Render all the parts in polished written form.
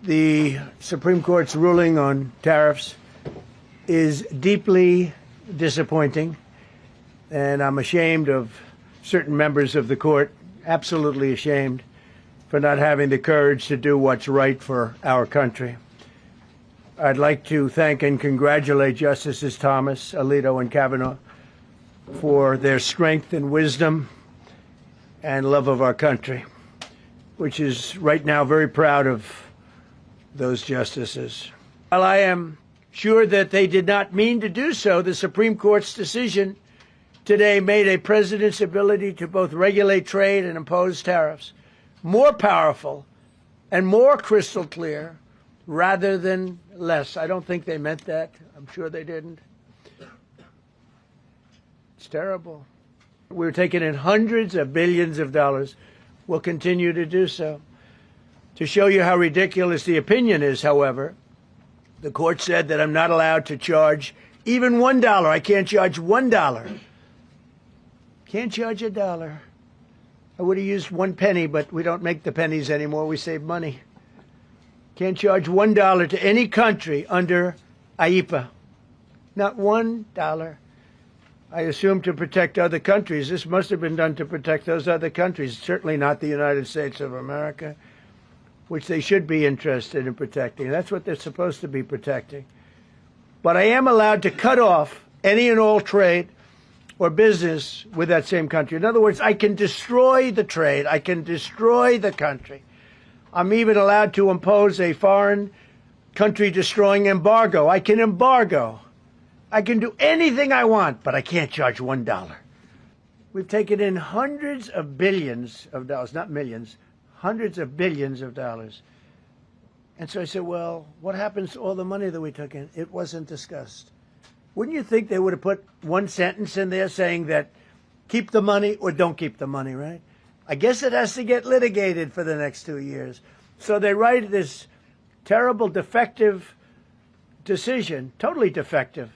The Supreme Court's ruling on tariffs is deeply disappointing, and I'm ashamed of certain members of the court, absolutely ashamed, for not having the courage to do what's right for our country. I'd like to thank and congratulate Justices Thomas, Alito, and Kavanaugh for their strength and wisdom and love of our country, which is right now very proud of those justices. While I am sure that they did not mean to do so, the Supreme Court's decision today made a president's ability to both regulate trade and impose tariffs more powerful and more crystal clear rather than less. I don't think they meant that. I'm sure they didn't. It's terrible. We're taking in hundreds of billions of dollars. We'll continue to do so. To show you how ridiculous the opinion is, however, the court said that I'm not allowed to charge even $1. I can't charge $1. Can't charge $1. I would have used 1 penny, but we don't make the pennies anymore. We save money. Can't charge $1 to any country under IEEPA. Not $1. I assume to protect other countries. This must have been done to protect those other countries, certainly not the United States of America, which they should be interested in protecting. That's what they're supposed to be protecting. But I am allowed to cut off any and all trade or business with that same country. In other words, I can destroy the trade. I can destroy the country. I'm even allowed to impose a foreign country-destroying embargo. I can embargo. I can do anything I want, but I can't charge $1. We've taken in hundreds of billions of dollars, not millions, hundreds of billions of dollars. And so I said, well, what happens to all the money that we took in? It wasn't discussed. Wouldn't you think they would have put one sentence in there saying that keep the money or don't keep the money, right? I guess it has to get litigated for the next 2 years. So they write this terrible, defective decision, totally defective.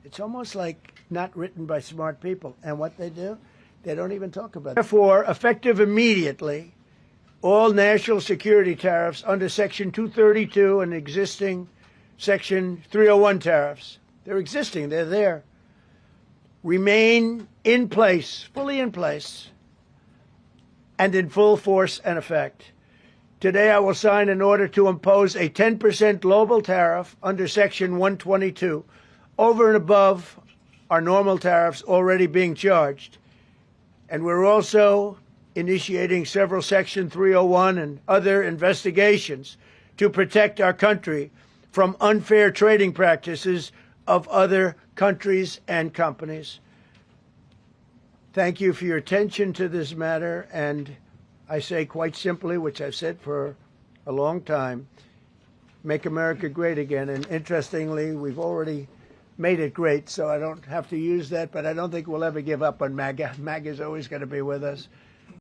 It's almost like not written by smart people. And what they do? They don't even talk about it. Therefore, effective immediately, all national security tariffs under Section 232 and existing Section 301 tariffs, they're existing, they're there, remain in place, fully in place, and in full force and effect. Today, I will sign an order to impose a 10% global tariff under Section 122 over and above our normal tariffs already being charged. And we're also initiating several Section 301 and other investigations to protect our country from unfair trading practices of other countries and companies. Thank you for your attention to this matter. And I say quite simply, which I've said for a long time, make America great again. And interestingly, we've already made it great, so I don't have to use that, but I don't think we'll ever give up on MAGA. MAGA is always going to be with us.